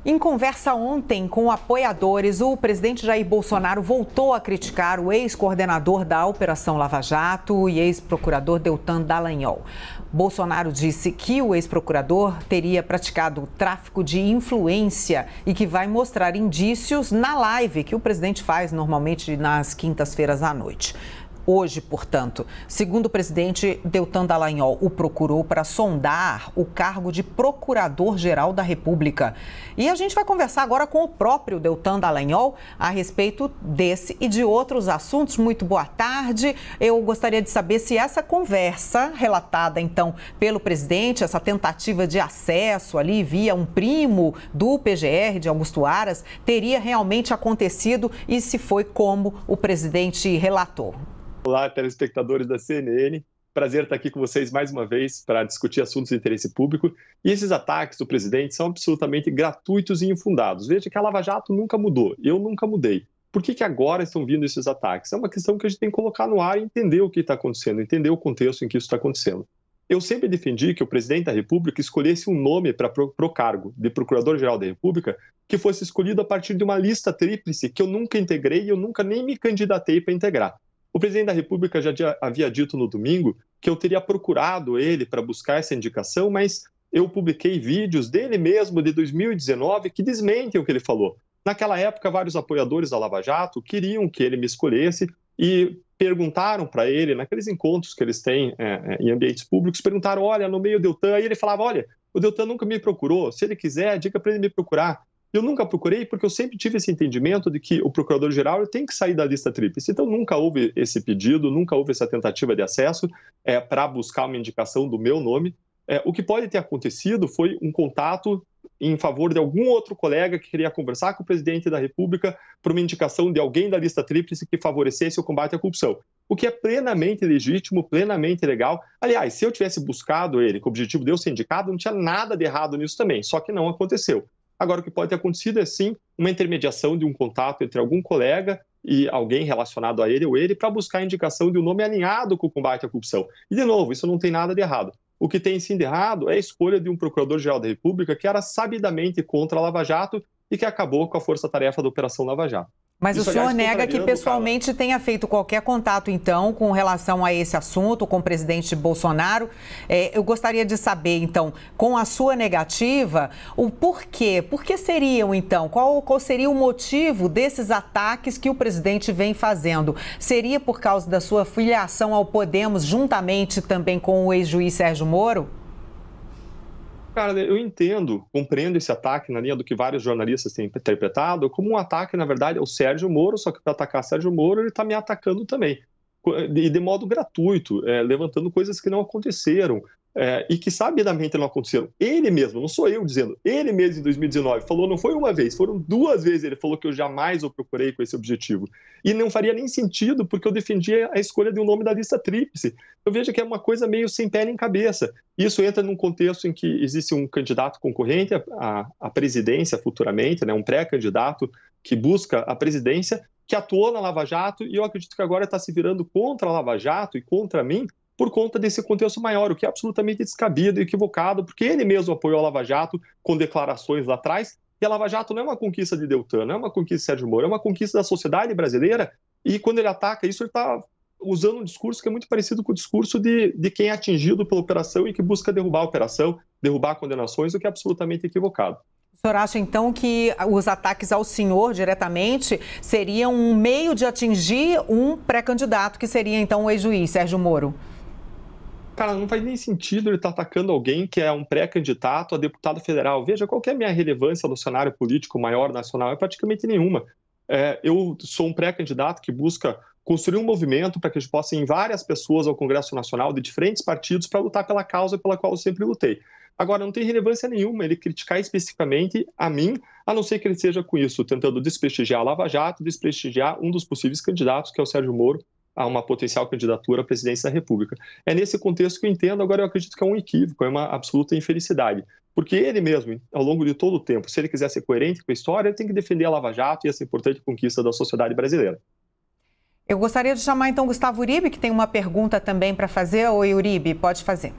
Em conversa ontem com apoiadores, o presidente Jair Bolsonaro voltou a criticar o ex-coordenador da Operação Lava Jato e ex-procurador Deltan Dallagnol. Bolsonaro disse que o ex-procurador teria praticado tráfico de influência e que vai mostrar indícios na live que o presidente faz normalmente nas quintas-feiras à noite. Hoje, portanto, segundo o presidente, Deltan Dallagnol o procurou para sondar o cargo de Procurador-Geral da República. E a gente vai conversar agora com o próprio Deltan Dallagnol a respeito desse e de outros assuntos. Muito boa tarde. Eu gostaria de saber se essa conversa relatada, então, pelo presidente, essa tentativa de acesso ali via um primo do PGR, de Augusto Aras, teria realmente acontecido e se foi como o presidente relatou. Olá, telespectadores da CNN. Prazer estar aqui com vocês mais uma vez para discutir assuntos de interesse público. E esses ataques do presidente são absolutamente gratuitos e infundados. Veja que a Lava Jato nunca mudou, eu nunca mudei. Por que agora estão vindo esses ataques? É uma questão que a gente tem que colocar no ar e entender o que está acontecendo, entender o contexto em que isso está acontecendo. Eu sempre defendi que o presidente da República escolhesse um nome para o cargo de Procurador-Geral da República que fosse escolhido a partir de uma lista tríplice que eu nunca integrei e eu nunca nem me candidatei para integrar. O presidente da República já havia dito no domingo que eu teria procurado ele para buscar essa indicação, mas eu publiquei vídeos dele mesmo de 2019 que desmentem o que ele falou. Naquela época, vários apoiadores da Lava Jato queriam que ele me escolhesse e perguntaram para ele, naqueles encontros que eles têm em ambientes públicos, perguntaram, olha, no meio do Deltan, e ele falava, olha, o Deltan nunca me procurou, se ele quiser, diga para ele me procurar. Eu nunca procurei porque eu sempre tive esse entendimento de que o procurador-geral tem que sair da lista tríplice. Então, nunca houve esse pedido, nunca houve essa tentativa de acesso para buscar uma indicação do meu nome. O que pode ter acontecido foi um contato em favor de algum outro colega que queria conversar com o presidente da República por uma indicação de alguém da lista tríplice que favorecesse o combate à corrupção. O que é plenamente legítimo, plenamente legal. Aliás, se eu tivesse buscado ele com o objetivo de eu ser indicado, não tinha nada de errado nisso também, só que não aconteceu. Agora, o que pode ter acontecido é, sim, uma intermediação de um contato entre algum colega e alguém relacionado a ele ou ele para buscar a indicação de um nome alinhado com o combate à corrupção. E, de novo, isso não tem nada de errado. O que tem, sim, de errado é a escolha de um Procurador-Geral da República que era sabidamente contra a Lava Jato e que acabou com a força-tarefa da Operação Lava Jato. Mas isso, o senhor nega que pessoalmente tenha feito qualquer contato, então, com relação a esse assunto, com o presidente Bolsonaro. Eu gostaria de saber, então, com a sua negativa, o porquê. Por que seriam, então? Qual seria o motivo desses ataques que o presidente vem fazendo? Seria por causa da sua filiação ao Podemos, juntamente também com o ex-juiz Sérgio Moro? Cara, eu entendo, compreendo esse ataque na linha do que vários jornalistas têm interpretado como um ataque, na verdade, ao Sérgio Moro, só que para atacar Sérgio Moro ele está me atacando também, e de modo gratuito, levantando coisas que não aconteceram e que sabidamente não aconteceram. Ele mesmo, não sou eu dizendo, ele mesmo em 2019 falou, não foi uma vez, foram 2 vezes, ele falou que eu jamais o procurei com esse objetivo. E não faria nem sentido, porque eu defendia a escolha de um nome da lista tríplice. Eu vejo que é uma coisa meio sem pé nem cabeça. Isso entra num contexto em que existe um candidato concorrente à presidência futuramente, né, um pré-candidato que busca a presidência, que atuou na Lava Jato, e eu acredito que agora está se virando contra a Lava Jato e contra mim, por conta desse contexto maior, o que é absolutamente descabido e equivocado, porque ele mesmo apoiou a Lava Jato com declarações lá atrás, e a Lava Jato não é uma conquista de Deltan, não é uma conquista de Sérgio Moro, é uma conquista da sociedade brasileira, e quando ele ataca isso, ele está usando um discurso que é muito parecido com o discurso de quem é atingido pela operação e que busca derrubar a operação, derrubar condenações, o que é absolutamente equivocado. O senhor acha, então, que os ataques ao senhor diretamente seriam um meio de atingir um pré-candidato, que seria, então, o ex-juiz Sérgio Moro? Cara, não faz nem sentido ele estar atacando alguém que é um pré-candidato a deputado federal. Veja, qual que é a minha relevância no cenário político maior nacional? É praticamente nenhuma. Eu sou um pré-candidato que busca construir um movimento para que a gente possa ir várias pessoas ao Congresso Nacional de diferentes partidos para lutar pela causa pela qual eu sempre lutei. Agora, não tem relevância nenhuma ele criticar especificamente a mim, a não ser que ele seja com isso, tentando desprestigiar a Lava Jato, desprestigiar um dos possíveis candidatos, que é o Sérgio Moro, a uma potencial candidatura à presidência da República. É nesse contexto que eu entendo, agora eu acredito que é um equívoco, é uma absoluta infelicidade. Porque ele mesmo, ao longo de todo o tempo, se ele quiser ser coerente com a história, ele tem que defender a Lava Jato e essa importante conquista da sociedade brasileira. Eu gostaria de chamar então Gustavo Uribe, que tem uma pergunta também para fazer. Oi, Uribe, pode fazer.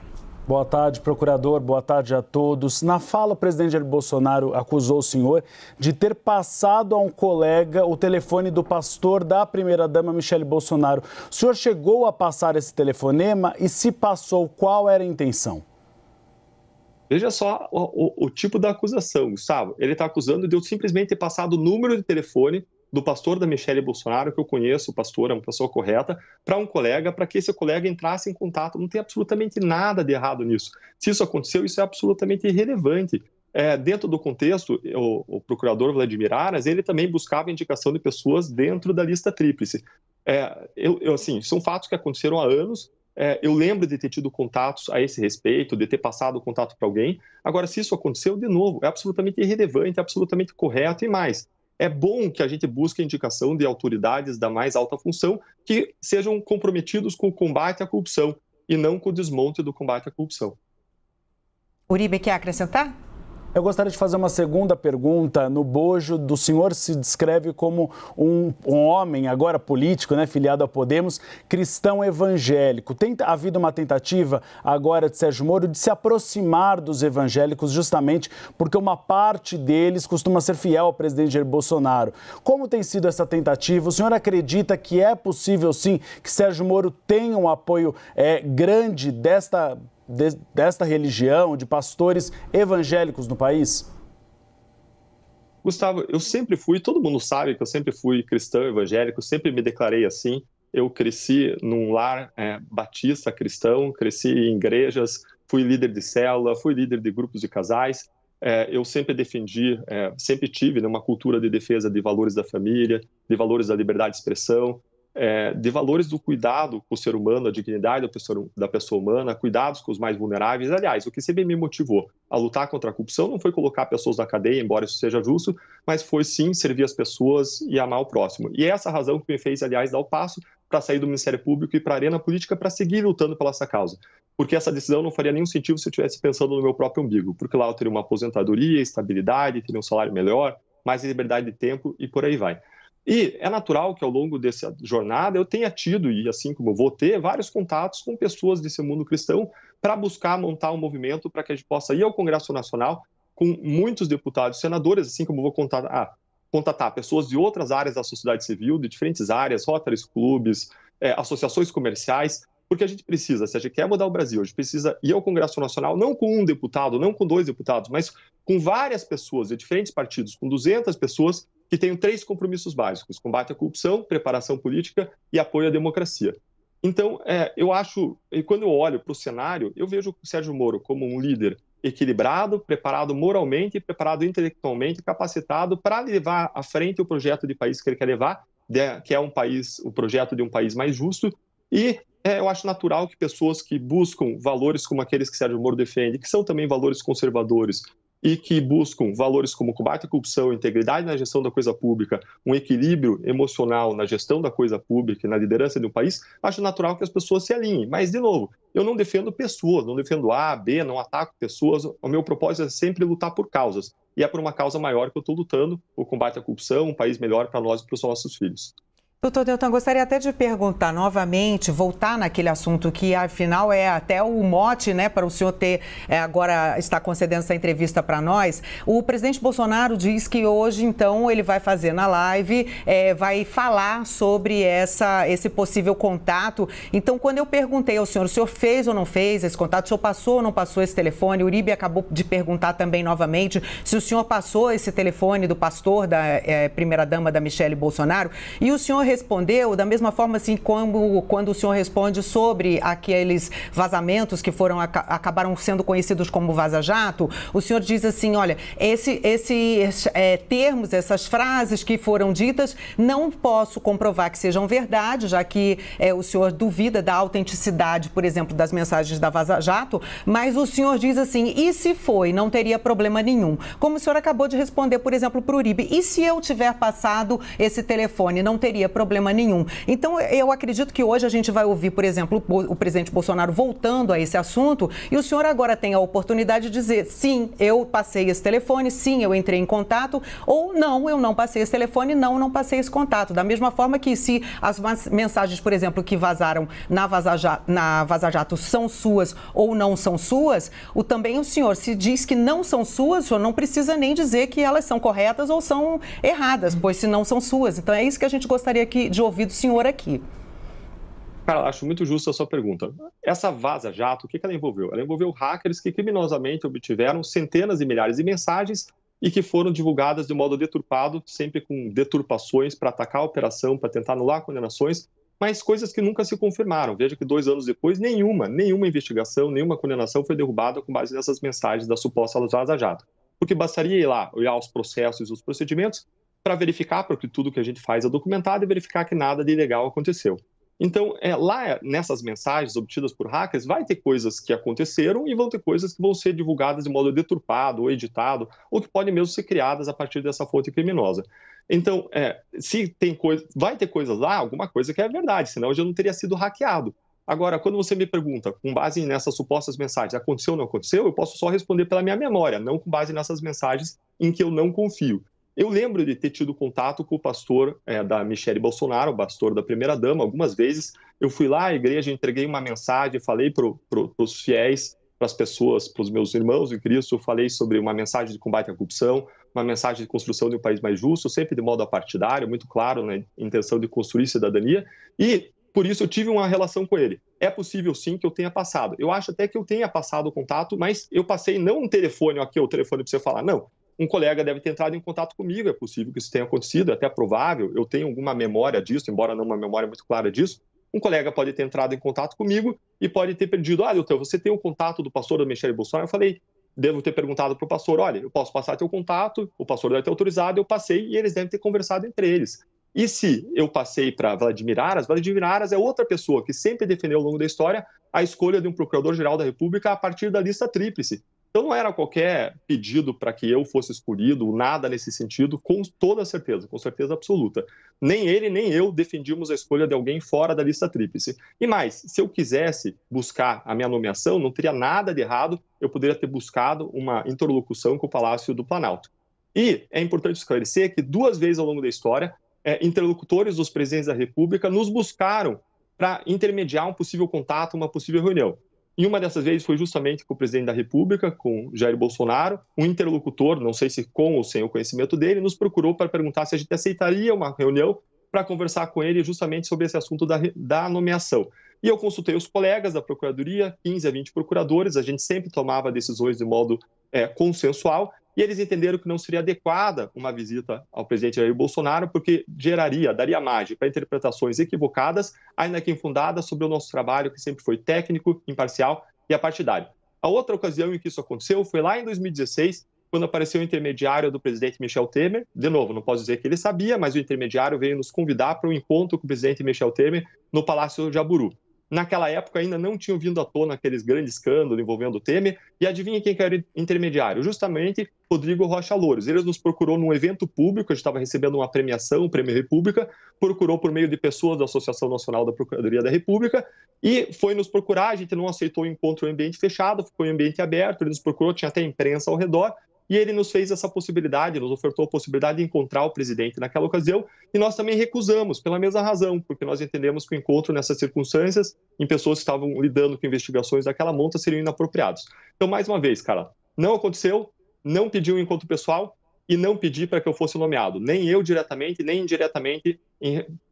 Boa tarde, procurador. Boa tarde a todos. Na fala, o presidente Jair Bolsonaro acusou o senhor de ter passado a um colega o telefone do pastor da primeira-dama Michele Bolsonaro. O senhor chegou a passar esse telefonema e, se passou, qual era a intenção? Veja só o tipo da acusação, Gustavo. Ele está acusando de eu simplesmente ter passado o número de telefone do pastor da Michele Bolsonaro, que eu conheço, o pastor é uma pessoa correta, para um colega, para que esse colega entrasse em contato. Não tem absolutamente nada de errado nisso. Se isso aconteceu, isso é absolutamente irrelevante. Dentro do contexto, o procurador Vladimir Aras, ele também buscava indicação de pessoas dentro da lista tríplice. Assim, são fatos que aconteceram há anos. Eu lembro de ter tido contatos a esse respeito, de ter passado o contato para alguém. Agora, se isso aconteceu, de novo, é absolutamente irrelevante, é absolutamente correto e mais. É bom que a gente busque a indicação de autoridades da mais alta função que sejam comprometidos com o combate à corrupção e não com o desmonte do combate à corrupção. Uribe, quer acrescentar? Eu gostaria de fazer uma segunda pergunta. No bojo do senhor se descreve como um homem, agora político, né, filiado a Podemos, cristão evangélico. Tem havido uma tentativa agora de Sérgio Moro de se aproximar dos evangélicos justamente porque uma parte deles costuma ser fiel ao presidente Jair Bolsonaro. Como tem sido essa tentativa? O senhor acredita que é possível, sim, que Sérgio Moro tenha um apoio grande desta religião, de pastores evangélicos no país? Gustavo, eu sempre fui, todo mundo sabe que eu sempre fui cristão evangélico, sempre me declarei assim. Eu cresci num lar batista cristão, cresci em igrejas, fui líder de célula, fui líder de grupos de casais. Eu sempre defendi, sempre tive uma cultura de defesa de valores da família, de valores da liberdade de expressão, de valores do cuidado com o ser humano, a dignidade da pessoa humana, cuidados com os mais vulneráveis. Aliás, o que sempre me motivou a lutar contra a corrupção não foi colocar pessoas na cadeia, embora isso seja justo, mas foi sim servir as pessoas e amar o próximo. E é essa razão que me fez, aliás, dar o passo para sair do Ministério Público e para a arena política para seguir lutando pela essa causa. Porque essa decisão não faria nenhum sentido se eu estivesse pensando no meu próprio umbigo, porque lá eu teria uma aposentadoria, estabilidade, teria um salário melhor, mais liberdade de tempo e por aí vai. E é natural que ao longo dessa jornada eu tenha tido, e assim como eu vou ter, vários contatos com pessoas desse mundo cristão para buscar montar um movimento para que a gente possa ir ao Congresso Nacional com muitos deputados e senadores, assim como eu vou contatar pessoas de outras áreas da sociedade civil, de diferentes áreas, Rotaries clubes, associações comerciais, porque a gente precisa, se a gente quer mudar o Brasil, a gente precisa ir ao Congresso Nacional não com um deputado, não com 2 deputados, mas com várias pessoas de diferentes partidos, com 200 pessoas que tenham 3 compromissos básicos: combate à corrupção, preparação política e apoio à democracia. Então, eu acho, e quando eu olho para o cenário, eu vejo o Sérgio Moro como um líder equilibrado, preparado moralmente, preparado intelectualmente, capacitado para levar à frente o projeto de país que ele quer levar, que é o projeto de um país mais justo. E eu acho natural que pessoas que buscam valores como aqueles que Sérgio Moro defende, que são também valores conservadores, e que buscam valores como combate à corrupção, integridade na gestão da coisa pública, um equilíbrio emocional na gestão da coisa pública e na liderança de um país, acho natural que as pessoas se alinhem. Mas, de novo, eu não defendo pessoas, não defendo A, B, não ataco pessoas. O meu propósito é sempre lutar por causas. E é por uma causa maior que eu estou lutando, o combate à corrupção, um país melhor para nós e para os nossos filhos. Doutor Deltan, gostaria até de perguntar novamente, voltar naquele assunto que, afinal, é até o mote, né, para o senhor ter, agora está concedendo essa entrevista para nós. O presidente Bolsonaro diz que hoje, então, ele vai fazer na live, vai falar sobre esse possível contato. Então, quando eu perguntei ao senhor, o senhor fez ou não fez esse contato, o senhor passou ou não passou esse telefone? O Uribe acabou de perguntar também novamente se o senhor passou esse telefone do pastor da primeira-dama da Michele Bolsonaro, e o senhor respondeu da mesma forma assim como quando o senhor responde sobre aqueles vazamentos que acabaram sendo conhecidos como vaza-jato. O senhor diz assim, olha, esses termos, essas frases que foram ditas, não posso comprovar que sejam verdade, já que o senhor duvida da autenticidade, por exemplo, das mensagens da vaza-jato, mas o senhor diz assim, e se foi, não teria problema nenhum. Como o senhor acabou de responder, por exemplo, para o Uribe, e se eu tiver passado esse telefone, não teria problema problema nenhum. Então, eu acredito que hoje a gente vai ouvir, por exemplo, o presidente Bolsonaro voltando a esse assunto e o senhor agora tem a oportunidade de dizer, sim, eu passei esse telefone, sim, eu entrei em contato, ou não, eu não passei esse telefone, não passei esse contato. Da mesma forma que se as mensagens, por exemplo, que vazaram na Vaza Jato são suas ou não são suas, também o senhor se diz que não são suas, o senhor não precisa nem dizer que elas são corretas ou são erradas, pois se não são suas. Então é isso que a gente gostaria de ouvir do senhor aqui. Cara, acho muito justa a sua pergunta. Essa Vaza Jato, o que ela envolveu? Ela envolveu hackers que criminosamente obtiveram centenas e milhares de mensagens e que foram divulgadas de modo deturpado, sempre com deturpações para atacar a operação, para tentar anular condenações, mas coisas que nunca se confirmaram. Veja que 2 anos depois, nenhuma investigação, nenhuma condenação foi derrubada com base nessas mensagens da suposta Vaza Jato. Porque bastaria ir lá, olhar os processos e os procedimentos para verificar, porque tudo que a gente faz é documentado, e verificar que nada de ilegal aconteceu. Então, lá nessas mensagens obtidas por hackers, vai ter coisas que aconteceram e vão ter coisas que vão ser divulgadas de modo deturpado ou editado, ou que podem mesmo ser criadas a partir dessa fonte criminosa. Então, se tem vai ter coisas lá, alguma coisa que é verdade, senão eu já não teria sido hackeado. Agora, quando você me pergunta, com base nessas supostas mensagens, aconteceu ou não aconteceu, eu posso só responder pela minha memória, não com base nessas mensagens em que eu não confio. Eu lembro de ter tido contato com o pastor da Michelle Bolsonaro, o pastor da primeira-dama, algumas vezes. Eu fui lá à igreja, entreguei uma mensagem, falei para os fiéis, para as pessoas, para os meus irmãos em Cristo, eu falei sobre uma mensagem de combate à corrupção, uma mensagem de construção de um país mais justo, sempre de modo apartidário, muito claro, na intenção de construir cidadania, e por isso eu tive uma relação com ele. É possível sim que eu tenha passado. Eu acho até que eu tenha passado o contato, mas eu passei não um telefone, aqui o telefone para você falar, não. Um colega deve ter entrado em contato comigo, é possível que isso tenha acontecido, é até provável, eu tenho alguma memória disso, embora não uma memória muito clara disso. Um colega pode ter entrado em contato comigo e pode ter pedido, doutor, você tem o contato do pastor da Michelle Bolsonaro? Eu falei, devo ter perguntado para o pastor, olha, eu posso passar teu contato, o pastor deve ter autorizado, eu passei e eles devem ter conversado entre eles. E se eu passei para Vladimir Aras é outra pessoa que sempre defendeu ao longo da história a escolha de um procurador-geral da República a partir da lista tríplice. Então não era qualquer pedido para que eu fosse escolhido, nada nesse sentido, com toda certeza, com certeza absoluta. Nem ele, nem eu defendíamos a escolha de alguém fora da lista tríplice. E mais, se eu quisesse buscar a minha nomeação, não teria nada de errado, eu poderia ter buscado uma interlocução com o Palácio do Planalto. E é importante esclarecer que 2 vezes ao longo da história, interlocutores dos presidentes da República nos buscaram para intermediar um possível contato, uma possível reunião. E uma dessas vezes foi justamente com o presidente da República, com Jair Bolsonaro, um interlocutor, não sei se com ou sem o conhecimento dele, nos procurou para perguntar se a gente aceitaria uma reunião para conversar com ele justamente sobre esse assunto da nomeação. E eu consultei os colegas da Procuradoria, 15 a 20 procuradores, a gente sempre tomava decisões de modo consensual, e eles entenderam que não seria adequada uma visita ao presidente Jair Bolsonaro, porque daria margem para interpretações equivocadas, ainda que infundadas, sobre o nosso trabalho, que sempre foi técnico, imparcial e apartidário. A outra ocasião em que isso aconteceu foi lá em 2016, quando apareceu o intermediário do presidente Michel Temer. De novo, não posso dizer que ele sabia, mas o intermediário veio nos convidar para um encontro com o presidente Michel Temer no Palácio Jaburu. Naquela época ainda não tinham vindo à tona aqueles grandes escândalos envolvendo o Temer, e adivinha quem que era o intermediário? Justamente Rodrigo Rocha Louros. Ele nos procurou num evento público, a gente estava recebendo uma premiação, o Prêmio República, procurou por meio de pessoas da Associação Nacional da Procuradoria da República, e foi nos procurar, a gente não aceitou o encontro em ambiente fechado, ficou em ambiente aberto, ele nos procurou, tinha até imprensa ao redor, e ele nos fez essa possibilidade, nos ofertou a possibilidade de encontrar o presidente naquela ocasião, e nós também recusamos, pela mesma razão, porque nós entendemos que o encontro nessas circunstâncias, em pessoas que estavam lidando com investigações daquela monta, seriam inapropriados. Então, mais uma vez, cara, não aconteceu, não pedi um encontro pessoal e não pedi para que eu fosse nomeado, nem eu diretamente, nem indiretamente,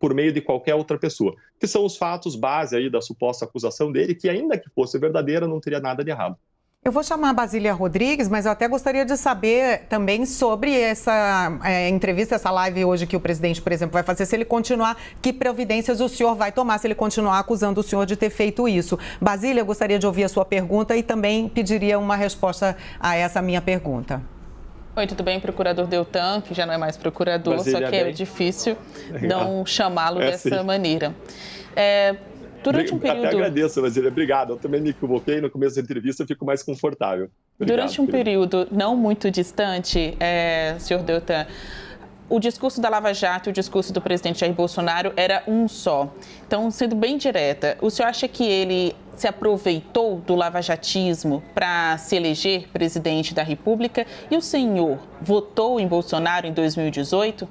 por meio de qualquer outra pessoa, que são os fatos base aí da suposta acusação dele, que ainda que fosse verdadeira, não teria nada de errado. Eu vou chamar a Basília Rodrigues, mas eu até gostaria de saber também sobre essa entrevista, essa live hoje que o presidente, por exemplo, vai fazer, se ele continuar, que providências o senhor vai tomar se ele continuar acusando o senhor de ter feito isso. Basília, eu gostaria de ouvir a sua pergunta e também pediria uma resposta a essa minha pergunta. Oi, tudo bem? Procurador Deltan, que já não é mais procurador, Basília, só que é difícil não chamá-lo dessa maneira. Durante um período... Até agradeço, Basília. Obrigado. Eu também me equivoquei no começo da entrevista, eu fico mais confortável. Obrigado, durante um período não muito distante, senhor Deltan, o discurso da Lava Jato e o discurso do presidente Jair Bolsonaro era um só. Então, sendo bem direta, o senhor acha que ele se aproveitou do lavajatismo para se eleger presidente da República? E o senhor votou em Bolsonaro em 2018?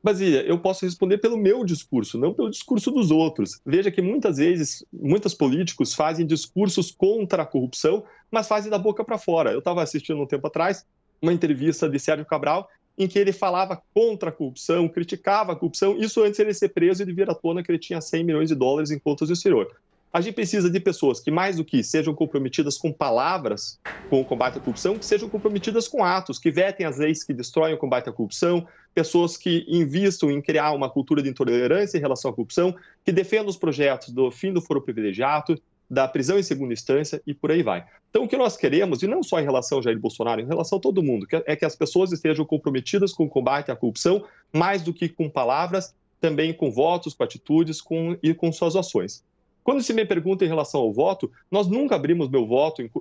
Basília, eu posso responder pelo meu discurso, não pelo discurso dos outros. Veja que muitas vezes, muitos políticos fazem discursos contra a corrupção, mas fazem da boca para fora. Eu estava assistindo um tempo atrás uma entrevista de Sérgio Cabral, em que ele falava contra a corrupção, criticava a corrupção, isso antes de ele ser preso e de vir à tona que ele tinha 100 milhões de dólares em contas no exterior. A gente precisa de pessoas que, mais do que sejam comprometidas com palavras com o combate à corrupção, que sejam comprometidas com atos, que vetem as leis que destroem o combate à corrupção, pessoas que invistam em criar uma cultura de intolerância em relação à corrupção, que defendam os projetos do fim do foro privilegiado, da prisão em segunda instância e por aí vai. Então, o que nós queremos, e não só em relação ao Jair Bolsonaro, em relação a todo mundo, é que as pessoas estejam comprometidas com o combate à corrupção, mais do que com palavras, também com votos, com atitudes e com suas ações. Quando se me pergunta em relação ao voto, nós nunca abrimos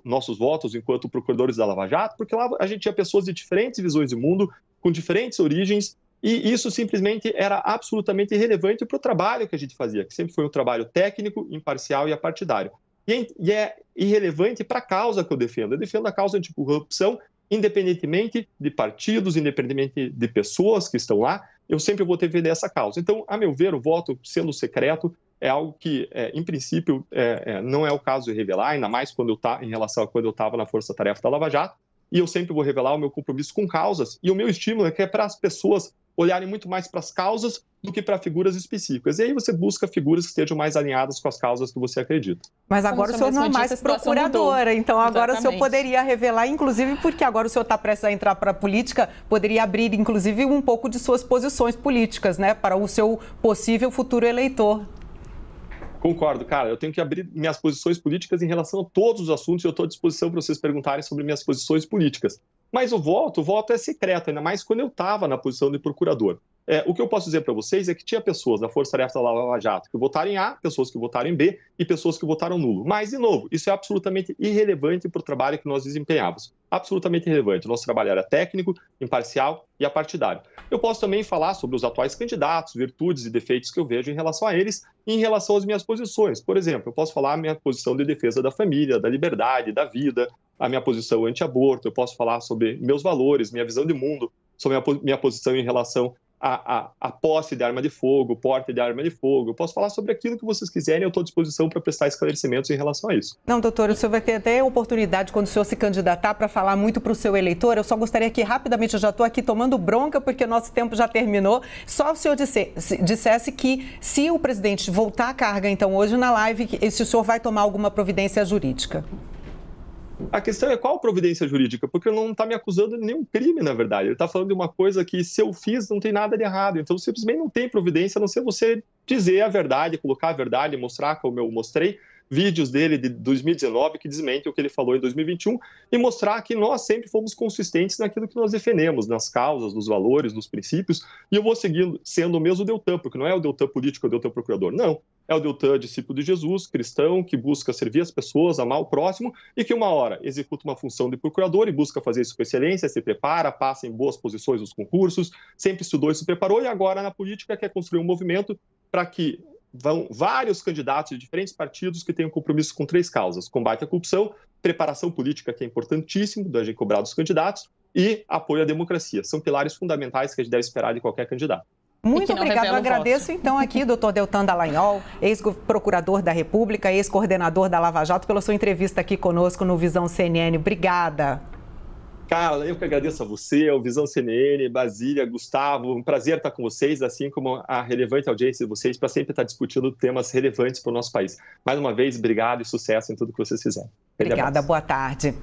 nossos votos enquanto procuradores da Lava Jato, porque lá a gente tinha pessoas de diferentes visões de mundo, com diferentes origens, e isso simplesmente era absolutamente irrelevante para o trabalho que a gente fazia, que sempre foi um trabalho técnico, imparcial e apartidário. E é irrelevante para a causa que eu defendo. Eu defendo a causa anticorrupção, independentemente de partidos, independentemente de pessoas que estão lá, eu sempre vou defender essa causa. Então, a meu ver, o voto sendo secreto é algo que, em princípio, não é o caso de revelar, ainda mais em relação a quando eu estava na Força Tarefa da Lava Jato, e eu sempre vou revelar o meu compromisso com causas, e o meu estímulo é que é para as pessoas olharem muito mais para as causas do que para figuras específicas. E aí você busca figuras que estejam mais alinhadas com as causas que você acredita. Mas agora o senhor não é mais procuradora, então agora o senhor poderia revelar, inclusive porque agora o senhor está prestes a entrar para a política, poderia abrir, inclusive, um pouco de suas posições políticas, né, para o seu possível futuro eleitor. Concordo, cara. Eu tenho que abrir minhas posições políticas em relação a todos os assuntos e eu estou à disposição para vocês perguntarem sobre minhas posições políticas. Mas o voto é secreto, ainda mais quando eu estava na posição de procurador. O que eu posso dizer para vocês é que tinha pessoas da Força Tarefa da Lava Jato que votaram em A, pessoas que votaram em B e pessoas que votaram nulo. Mas, de novo, isso é absolutamente irrelevante para o trabalho que nós desempenhávamos. Absolutamente irrelevante. O nosso trabalho era técnico, imparcial e apartidário. Eu posso também falar sobre os atuais candidatos, virtudes e defeitos que eu vejo em relação a eles e em relação às minhas posições. Por exemplo, eu posso falar a minha posição de defesa da família, da liberdade, da vida, a minha posição anti-aborto, eu posso falar sobre meus valores, minha visão de mundo, sobre a minha posição em relação à posse de arma de fogo, porte de arma de fogo. Eu posso falar sobre aquilo que vocês quiserem, eu estou à disposição para prestar esclarecimentos em relação a isso. Não, doutor, o senhor vai ter até oportunidade, quando o senhor se candidatar, para falar muito para o seu eleitor. Eu só gostaria que, rapidamente, eu já estou aqui tomando bronca, porque o nosso tempo já terminou. Só o senhor dissesse que, se o presidente voltar à carga, então, hoje na live, se o senhor vai tomar alguma providência jurídica. A questão é qual providência jurídica, porque ele não está me acusando de nenhum crime, na verdade. Ele está falando de uma coisa que, se eu fiz, não tem nada de errado. Então, simplesmente não tem providência, a não ser você dizer a verdade, colocar a verdade, mostrar como eu mostrei vídeos dele de 2019 que desmentem o que ele falou em 2021 e mostrar que nós sempre fomos consistentes naquilo que nós defendemos, nas causas, nos valores, nos princípios, e eu vou seguir sendo o mesmo Deltan, porque não é o Deltan político, é o Deltan procurador, não. É o Deltan discípulo de Jesus, cristão, que busca servir as pessoas, amar o próximo e que uma hora executa uma função de procurador e busca fazer isso com excelência, se prepara, passa em boas posições nos concursos, sempre estudou e se preparou e agora na política quer construir um movimento para que vão vários candidatos de diferentes partidos que tenham compromisso com 3 causas: combate à corrupção, preparação política, que é importantíssimo da gente cobrar dos candidatos, e apoio à democracia. São pilares fundamentais que a gente deve esperar de qualquer candidato. Muito obrigado. Eu agradeço, então, aqui, doutor Deltan Dallagnol, ex-procurador da República, ex-coordenador da Lava Jato, pela sua entrevista aqui conosco no Visão CNN. Obrigada. Carla, eu que agradeço a você, ao Visão CNN, Basília, Gustavo. Um prazer estar com vocês, assim como a relevante audiência de vocês, para sempre estar discutindo temas relevantes para o nosso país. Mais uma vez, obrigado e sucesso em tudo que vocês fizerem. Obrigada, boa tarde.